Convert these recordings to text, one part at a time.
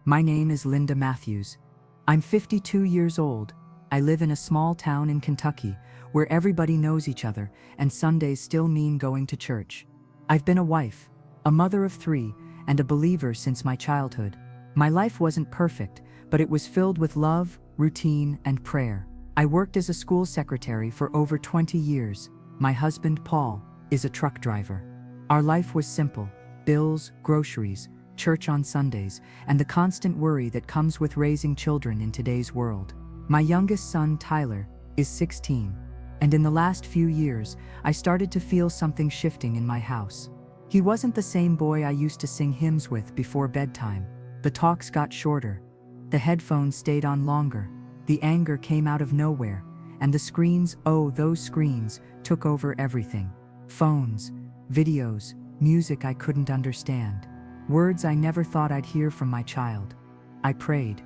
My name is Linda Matthews. I'm 52 years old. I live in a small town in Kentucky where everybody knows each other and Sundays still mean going to church. I've been a wife, a mother of 3, and a believer since my childhood. My life wasn't perfect, but it was filled with love, routine, and prayer. I worked as a school secretary for over 20 years. My husband, Paul, is a truck driver. Our life was simple: bills, groceries, church on Sundays, and the constant worry that comes with raising children in today's world. My youngest son, Tyler, is 16, and in the last few years, I started to feel something shifting in my house. He wasn't the same boy I used to sing hymns with before bedtime. The talks got shorter. The headphones stayed on longer. The anger came out of nowhere, and the screens, oh, those screens, took over everything. Phones, videos, music I couldn't understand. Words I never thought I'd hear from my child. I prayed.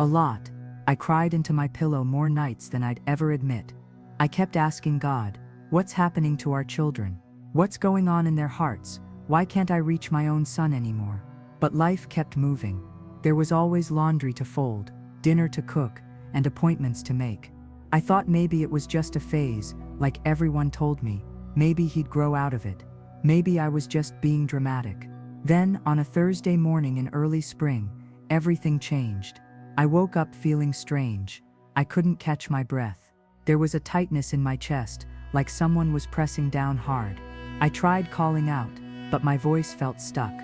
A lot. I cried into my pillow more nights than I'd ever admit. I kept asking God, what's happening to our children? What's going on in their hearts? Why can't I reach my own son anymore? But life kept moving. There was always laundry to fold, dinner to cook, and appointments to make. I thought maybe it was just a phase, like everyone told me. Maybe he'd grow out of it. Maybe I was just being dramatic. Then, on a Thursday morning in early spring, everything changed. I woke up feeling strange. I couldn't catch my breath. There was a tightness in my chest, like someone was pressing down hard. I tried calling out, but my voice felt stuck.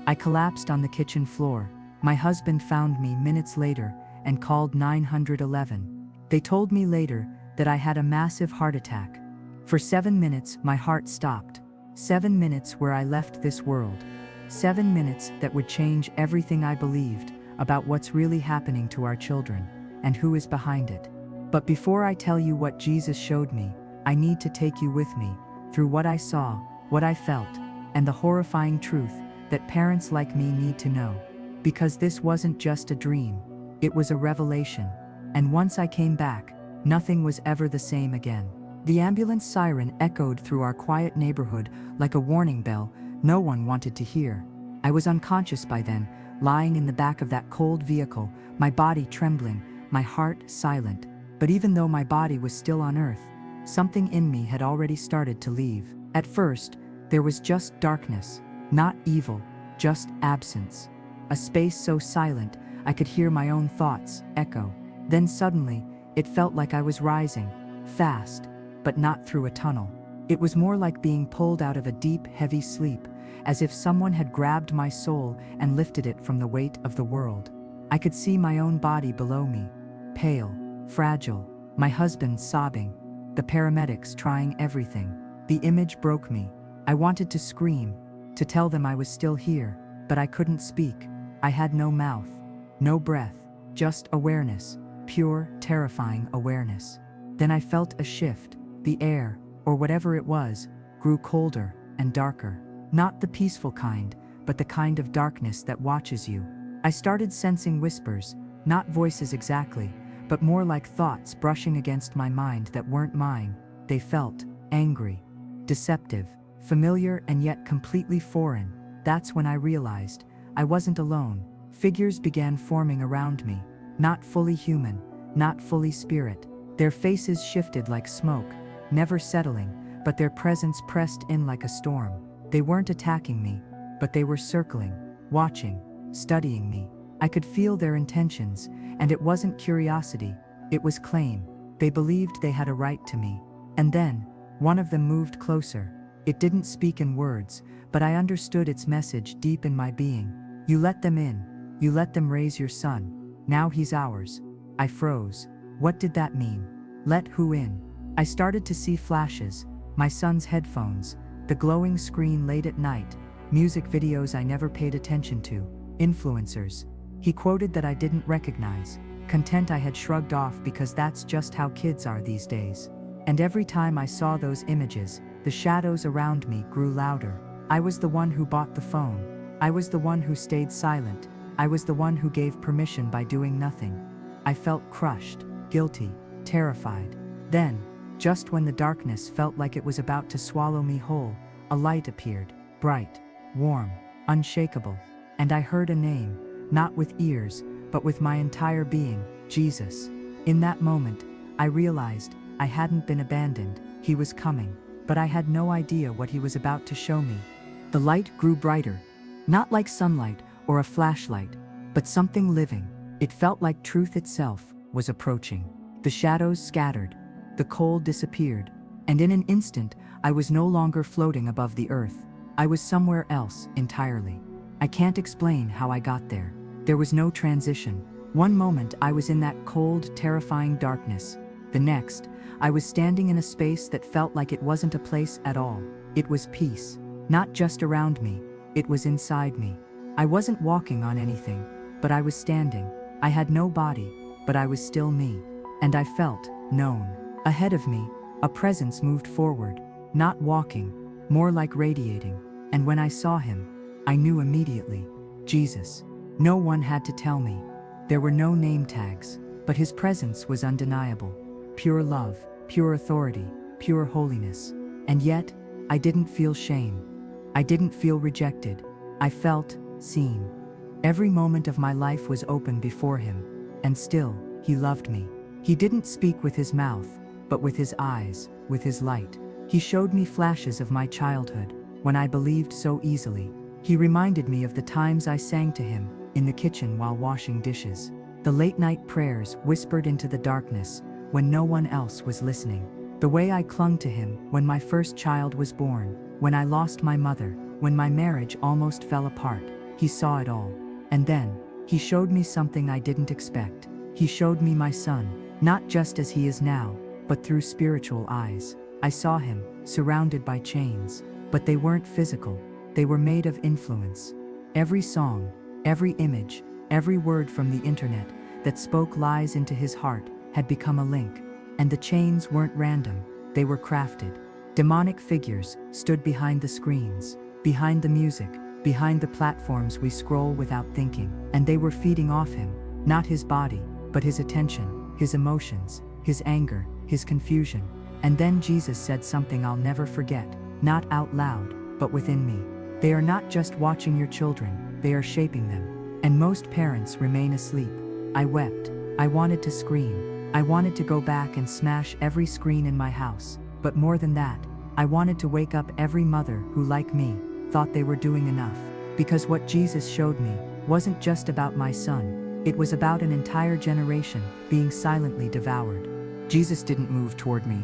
I collapsed on the kitchen floor. My husband found me minutes later and called 911. They told me later that I had a massive heart attack. For 7 minutes, my heart stopped. 7 minutes where I left this world. 7 minutes that would change everything I believed about what's really happening to our children and who is behind it. But before I tell you what Jesus showed me, I need to take you with me through what I saw, what I felt, and the horrifying truth that parents like me need to know. Because this wasn't just a dream, it was a revelation. And once I came back, nothing was ever the same again. The ambulance siren echoed through our quiet neighborhood like a warning bell no one wanted to hear. I was unconscious by then, lying in the back of that cold vehicle, my body trembling, my heart silent. But even though my body was still on earth, something in me had already started to leave. At first, there was just darkness, not evil, just absence. A space so silent, I could hear my own thoughts echo. Then suddenly, it felt like I was rising, fast, but not through a tunnel. It was more like being pulled out of a deep, heavy sleep, as if someone had grabbed my soul and lifted it from the weight of the world. I could see my own body below me, pale, fragile, my husband sobbing, the paramedics trying everything. The image broke me. I wanted to scream, to tell them I was still here, but I couldn't speak. I had no mouth, no breath, just awareness, pure, terrifying awareness. Then I felt a shift. The air, or whatever it was, grew colder and darker. Not the peaceful kind, but the kind of darkness that watches you. I started sensing whispers, not voices exactly, but more like thoughts brushing against my mind that weren't mine. They felt angry, deceptive, familiar, and yet completely foreign. That's when I realized I wasn't alone. Figures began forming around me, not fully human, not fully spirit. Their faces shifted like smoke, never settling, but their presence pressed in like a storm. They weren't attacking me, but they were circling, watching, studying me. I could feel their intentions, and it wasn't curiosity, it was claim. They believed they had a right to me. And then, one of them moved closer. It didn't speak in words, but I understood its message deep in my being. You let them in. You let them raise your son. Now he's ours. I froze. What did that mean? Let who in? I started to see flashes, my son's headphones, the glowing screen late at night, music videos I never paid attention to, influencers he quoted that I didn't recognize, content I had shrugged off because that's just how kids are these days. And every time I saw those images, the shadows around me grew louder. I was the one who bought the phone. I was the one who stayed silent. I was the one who gave permission by doing nothing. I felt crushed, guilty, terrified. Then, just when the darkness felt like it was about to swallow me whole, a light appeared, bright, warm, unshakable. And I heard a name, not with ears, but with my entire being, Jesus. In that moment, I realized I hadn't been abandoned. He was coming, but I had no idea what he was about to show me. The light grew brighter, not like sunlight or a flashlight, but something living. It felt like truth itself was approaching. The shadows scattered, the cold disappeared, and in an instant, I was no longer floating above the earth. I was somewhere else entirely. I can't explain how I got there. There was no transition. One moment I was in that cold, terrifying darkness. The next, I was standing in a space that felt like it wasn't a place at all. It was peace. Not just around me, it was inside me. I wasn't walking on anything, but I was standing. I had no body, but I was still me. And I felt known. Ahead of me, a presence moved forward, not walking, more like radiating. And when I saw him, I knew immediately. Jesus. No one had to tell me. There were no name tags, but his presence was undeniable. Pure love, pure authority, pure holiness. And yet, I didn't feel shame. I didn't feel rejected. I felt seen. Every moment of my life was open before him, and still, he loved me. He didn't speak with his mouth, but with his eyes, with his light. He showed me flashes of my childhood, when I believed so easily. He reminded me of the times I sang to him, in the kitchen while washing dishes. The late-night prayers whispered into the darkness, when no one else was listening. The way I clung to him when my first child was born, when I lost my mother, when my marriage almost fell apart. He saw it all. And then, he showed me something I didn't expect. He showed me my son, not just as he is now, but through spiritual eyes. I saw him, surrounded by chains, but they weren't physical. They were made of influence. Every song, every image, every word from the internet that spoke lies into his heart had become a link. And the chains weren't random, they were crafted. Demonic figures stood behind the screens, behind the music, behind the platforms we scroll without thinking. And they were feeding off him, not his body, but his attention, his emotions, his anger, his confusion. And then Jesus said something I'll never forget, not out loud, but within me. They are not just watching your children, they are shaping them. And most parents remain asleep. I wept. I wanted to scream. I wanted to go back and smash every screen in my house. But more than that, I wanted to wake up every mother who, like me, thought they were doing enough. Because what Jesus showed me wasn't just about my son, it was about an entire generation being silently devoured. Jesus didn't move toward me,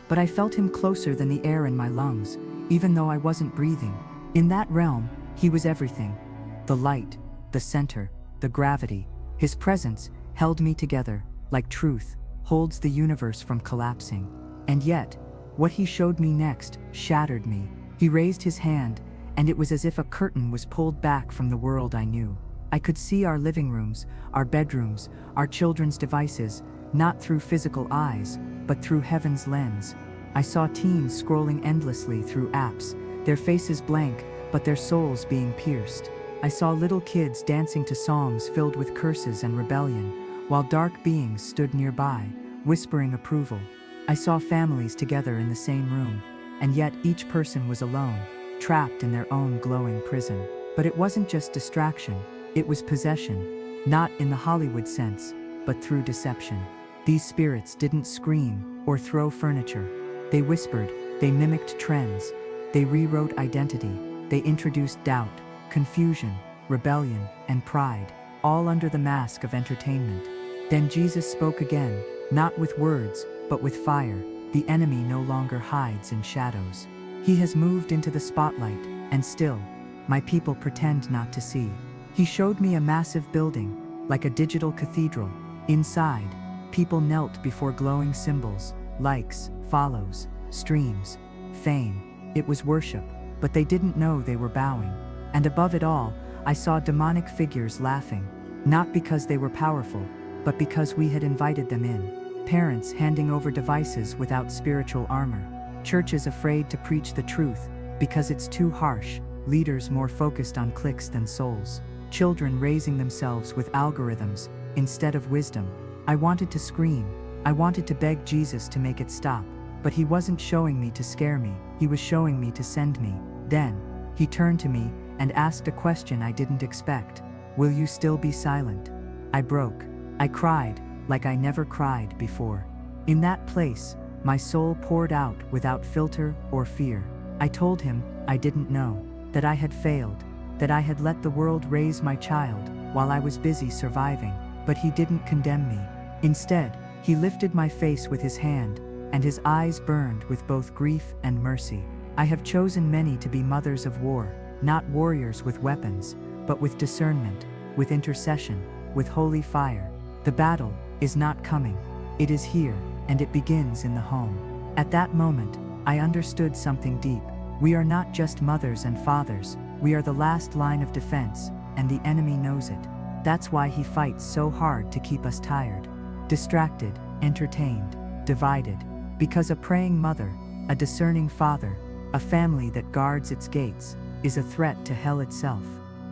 but I felt him closer than the air in my lungs, even though I wasn't breathing. In that realm, he was everything. The light, the center, the gravity. His presence held me together, like truth holds the universe from collapsing. And yet, what he showed me next shattered me. He raised his hand, and it was as if a curtain was pulled back from the world I knew. I could see our living rooms, our bedrooms, our children's devices, not through physical eyes, but through heaven's lens. I saw teens scrolling endlessly through apps, their faces blank, but their souls being pierced. I saw little kids dancing to songs filled with curses and rebellion, while dark beings stood nearby, whispering approval. I saw families together in the same room, and yet each person was alone, trapped in their own glowing prison. But it wasn't just distraction, it was possession, not in the Hollywood sense, but through deception. These spirits didn't scream or throw furniture. They whispered, they mimicked trends, they rewrote identity, they introduced doubt, confusion, rebellion, and pride, all under the mask of entertainment. Then Jesus spoke again, not with words, but with fire. The enemy no longer hides in shadows. He has moved into the spotlight, and still, my people pretend not to see. He showed me a massive building, like a digital cathedral. Inside, people knelt before glowing symbols, likes, follows, streams, fame. It was worship, but they didn't know they were bowing. And above it all, I saw demonic figures laughing, not because they were powerful, but because we had invited them in. Parents handing over devices without spiritual armor. Churches afraid to preach the truth because it's too harsh. Leaders more focused on clicks than souls. Children raising themselves with algorithms instead of wisdom. I wanted to scream. I wanted to beg Jesus to make it stop. But he wasn't showing me to scare me. He was showing me to send me. Then, he turned to me and asked a question I didn't expect. Will you still be silent? I broke. I cried, like I never cried before. In that place, my soul poured out without filter or fear. I told him I didn't know, that I had failed, that I had let the world raise my child while I was busy surviving, but he didn't condemn me. Instead, he lifted my face with his hand, and his eyes burned with both grief and mercy. I have chosen many to be mothers of war, not warriors with weapons, but with discernment, with intercession, with holy fire. The battle is not coming. It is here, and it begins in the home. At that moment, I understood something deep. We are not just mothers and fathers, we are the last line of defense, and the enemy knows it. That's why he fights so hard to keep us tired, distracted, entertained, divided. Because a praying mother, a discerning father, a family that guards its gates, is a threat to hell itself.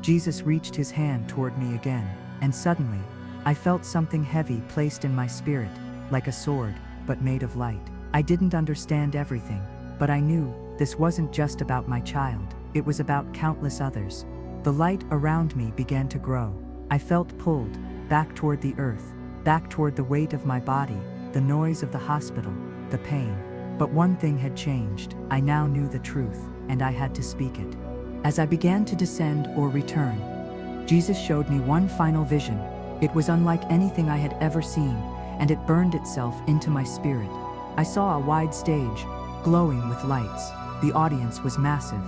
Jesus reached his hand toward me again, and suddenly, I felt something heavy placed in my spirit, like a sword, but made of light. I didn't understand everything, but I knew this wasn't just about my child, it was about countless others. The light around me began to grow. I felt pulled back toward the earth, back toward the weight of my body, the noise of the hospital, the pain. But one thing had changed. I now knew the truth, and I had to speak it. As I began to descend or return, Jesus showed me one final vision. It was unlike anything I had ever seen, and it burned itself into my spirit. I saw a wide stage, glowing with lights. The audience was massive.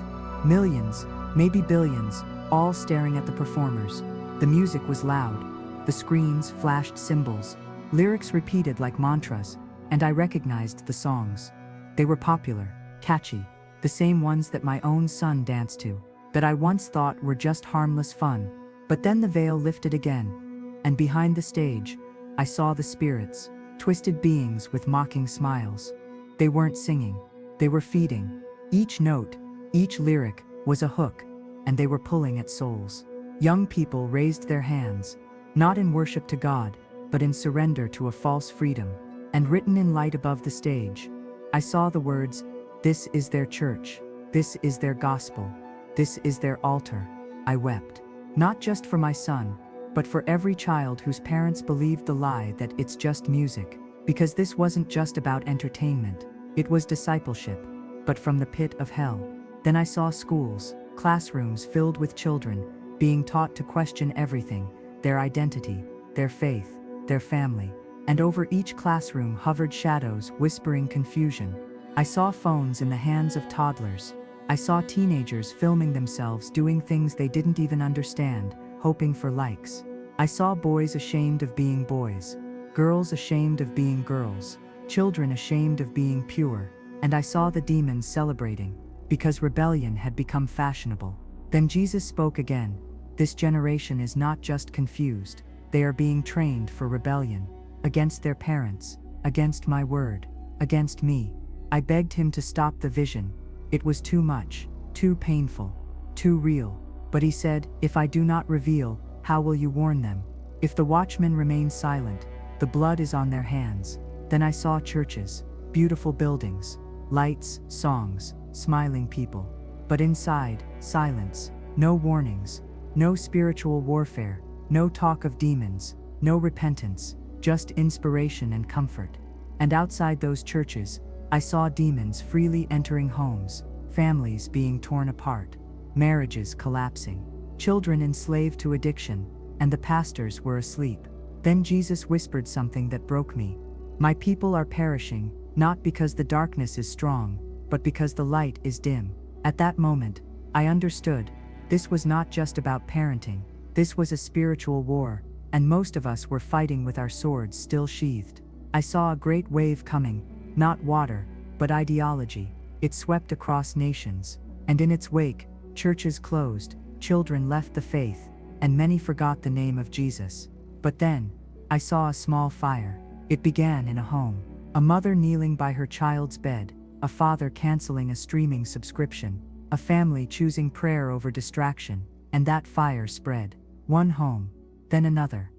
Millions, maybe billions, all staring at the performers. The music was loud. The screens flashed symbols. Lyrics repeated like mantras, and I recognized the songs. They were popular, catchy, the same ones that my own son danced to, that I once thought were just harmless fun. But then the veil lifted again, and behind the stage, I saw the spirits, twisted beings with mocking smiles. They weren't singing, they were feeding. Each note, each lyric, was a hook, and they were pulling at souls. Young people raised their hands, not in worship to God, but in surrender to a false freedom. And written in light above the stage, I saw the words, "This is their church, this is their gospel, this is their altar." I wept, not just for my son, but for every child whose parents believed the lie that it's just music. Because this wasn't just about entertainment, it was discipleship, but from the pit of hell. Then I saw schools, classrooms filled with children, being taught to question everything, their identity, their faith, their family. And over each classroom hovered shadows whispering confusion. I saw phones in the hands of toddlers. I saw teenagers filming themselves doing things they didn't even understand, hoping for likes. I saw boys ashamed of being boys, girls ashamed of being girls, children ashamed of being pure, and I saw the demons celebrating, because rebellion had become fashionable. Then Jesus spoke again. This generation is not just confused, they are being trained for rebellion. Against their parents, against my word, against me. I begged him to stop the vision. It was too much, too painful, too real. But he said, "If I do not reveal, how will you warn them? If the watchmen remain silent, the blood is on their hands." Then I saw churches, beautiful buildings, lights, songs, smiling people. But inside, silence, no warnings, no spiritual warfare, no talk of demons, no repentance. Just inspiration and comfort. And outside those churches, I saw demons freely entering homes, families being torn apart, marriages collapsing, children enslaved to addiction, and the pastors were asleep. Then Jesus whispered something that broke me. "My people are perishing, not because the darkness is strong, but because the light is dim." At that moment, I understood, this was not just about parenting, this was a spiritual war. And most of us were fighting with our swords still sheathed. I saw a great wave coming, not water, but ideology. It swept across nations, and in its wake, churches closed, children left the faith, and many forgot the name of Jesus. But then, I saw a small fire. It began in a home. A mother kneeling by her child's bed, a father canceling a streaming subscription, a family choosing prayer over distraction, and that fire spread. One home, then another,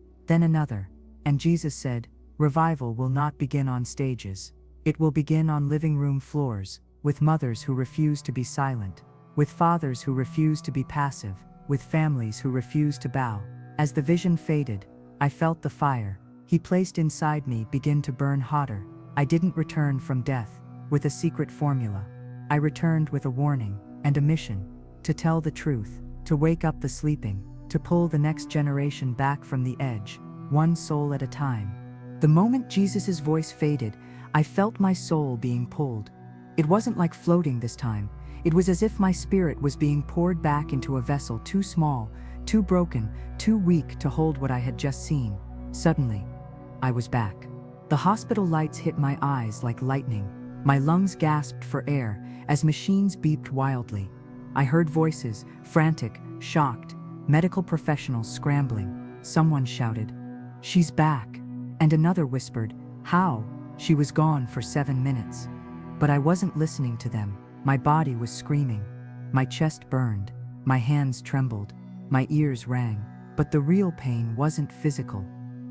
and Jesus said, "Revival will not begin on stages. It will begin on living room floors, with mothers who refuse to be silent, with fathers who refuse to be passive, with families who refuse to bow." As the vision faded, I felt the fire he placed inside me begin to burn hotter. I didn't return from death with a secret formula. I returned with a warning and a mission: to tell the truth, to wake up the sleeping, to pull the next generation back from the edge, one soul at a time. The moment Jesus' voice faded, I felt my soul being pulled. It wasn't like floating this time. It was as if my spirit was being poured back into a vessel too small, too broken, too weak to hold what I had just seen. Suddenly, I was back. The hospital lights hit my eyes like lightning. My lungs gasped for air as machines beeped wildly. I heard voices, frantic, shocked, medical professionals scrambling. Someone shouted, "She's back." And another whispered, "How?" She was gone for 7 minutes. But I wasn't listening to them. My body was screaming. My chest burned. My hands trembled. My ears rang. But the real pain wasn't physical.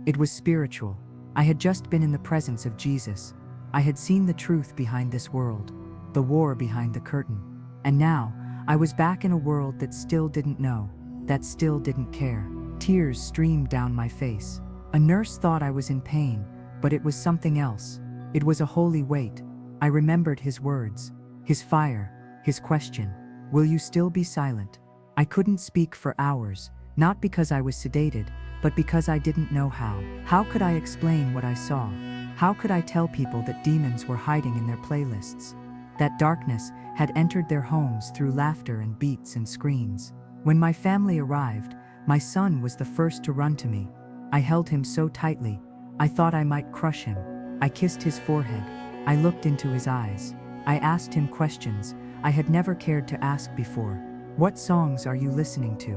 It was spiritual. I had just been in the presence of Jesus. I had seen the truth behind this world, the war behind the curtain. And now, I was back in a world that still didn't know, that still didn't care. Tears streamed down my face. A nurse thought I was in pain, but it was something else. It was a holy weight. I remembered his words, his fire, his question, "Will you still be silent?" I couldn't speak for hours, not because I was sedated, but because I didn't know how. How could I explain what I saw? How could I tell people that demons were hiding in their playlists? That darkness had entered their homes through laughter and beats and screens. When my family arrived, my son was the first to run to me. I held him so tightly, I thought I might crush him. I kissed his forehead. I looked into his eyes. I asked him questions I had never cared to ask before. What songs are you listening to?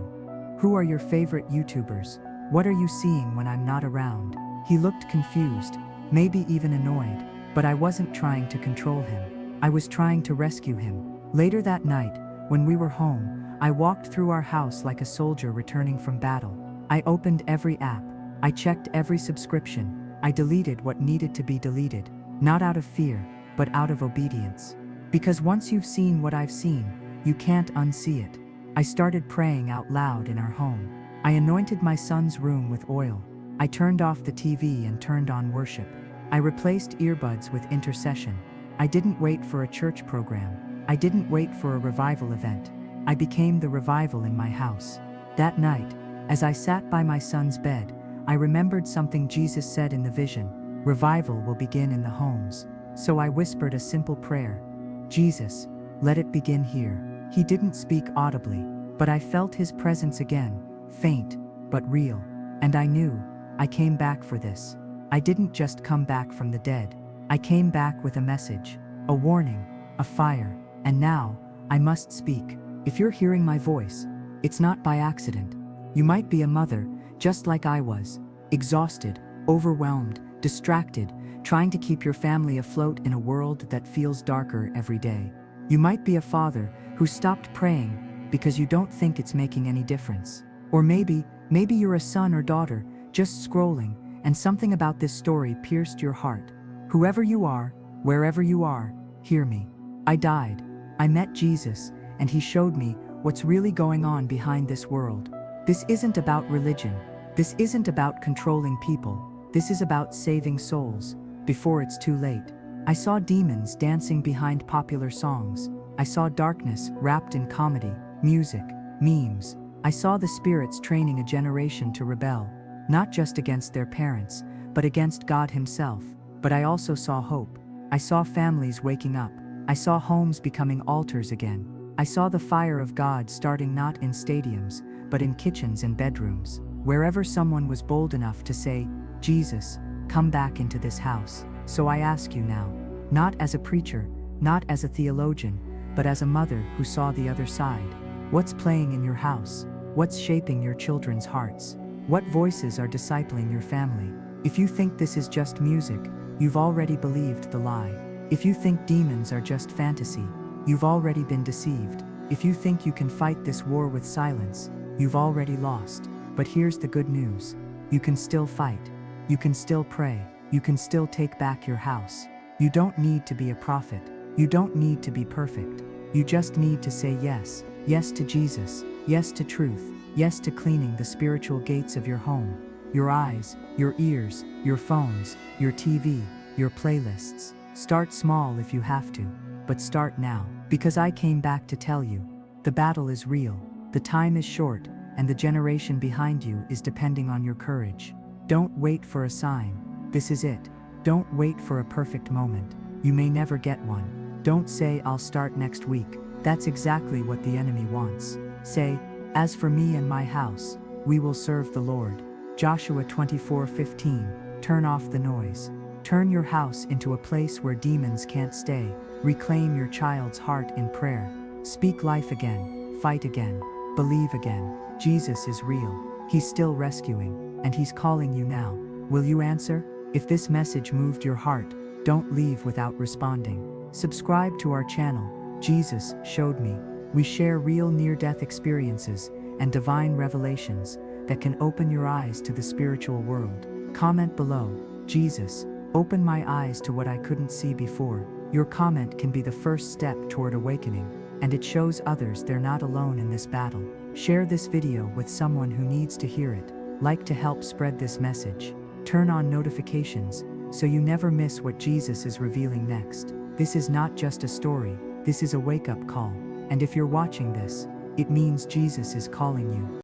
Who are your favorite YouTubers? What are you seeing when I'm not around? He looked confused, maybe even annoyed, but I wasn't trying to control him. I was trying to rescue him. Later that night, when we were home, I walked through our house like a soldier returning from battle. I opened every app. I checked every subscription. I deleted what needed to be deleted, not out of fear, but out of obedience. Because once you've seen what I've seen, you can't unsee it. I started praying out loud in our home. I anointed my son's room with oil. I turned off the TV and turned on worship. I replaced earbuds with intercession. I didn't wait for a church program. I didn't wait for a revival event. I became the revival in my house. That night, as I sat by my son's bed, I remembered something Jesus said in the vision: revival will begin in the homes. So I whispered a simple prayer: Jesus, let it begin here. He didn't speak audibly, but I felt his presence again, faint, but real. And I knew, I came back for this. I didn't just come back from the dead. I came back with a message, a warning, a fire, and now, I must speak. If you're hearing my voice, it's not by accident. You might be a mother, just like I was, exhausted, overwhelmed, distracted, trying to keep your family afloat in a world that feels darker every day. You might be a father who stopped praying because you don't think it's making any difference. Or maybe you're a son or daughter just scrolling, and something about this story pierced your heart. Whoever you are, wherever you are, hear me. I died. I met Jesus, and he showed me what's really going on behind this world. This isn't about religion. This isn't about controlling people. This is about saving souls before it's too late. I saw demons dancing behind popular songs. I saw darkness wrapped in comedy, music, memes. I saw the spirits training a generation to rebel, not just against their parents, but against God himself. But I also saw hope. I saw families waking up. I saw homes becoming altars again. I saw the fire of God starting not in stadiums, but in kitchens and bedrooms, wherever someone was bold enough to say, Jesus, come back into this house. So I ask you now, not as a preacher, not as a theologian, but as a mother who saw the other side. What's playing in your house? What's shaping your children's hearts? What voices are discipling your family? If you think this is just music, you've already believed the lie. If you think demons are just fantasy, you've already been deceived. If you think you can fight this war with silence, you've already lost. But here's the good news. You can still fight. You can still pray. You can still take back your house. You don't need to be a prophet. You don't need to be perfect. You just need to say yes. Yes to Jesus. Yes to truth. Yes to cleaning the spiritual gates of your home, your eyes, your ears, your phones, your TV, your playlists. Start small if you have to, but start now. Because I came back to tell you, the battle is real, the time is short, and the generation behind you is depending on your courage. Don't wait for a sign. This is it. Don't wait for a perfect moment. You may never get one. Don't say, I'll start next week. That's exactly what the enemy wants. Say, as for me and my house, we will serve the Lord. Joshua 24:15. Turn off the noise. Turn your house into a place where demons can't stay. Reclaim your child's heart in prayer. Speak life again. Fight again. Believe again. Jesus is real. He's still rescuing, and he's calling you now. Will you answer? If this message moved your heart, don't leave without responding. Subscribe to our channel, Jesus Showed Me. We share real near-death experiences and divine revelations that can open your eyes to the spiritual world. Comment below, Jesus, open my eyes to what I couldn't see before. Your comment can be the first step toward awakening, and it shows others they're not alone in this battle. Share this video with someone who needs to hear it. Like to help spread this message. Turn on notifications so you never miss what Jesus is revealing next. This is not just a story, this is a wake-up call. And if you're watching this, it means Jesus is calling you.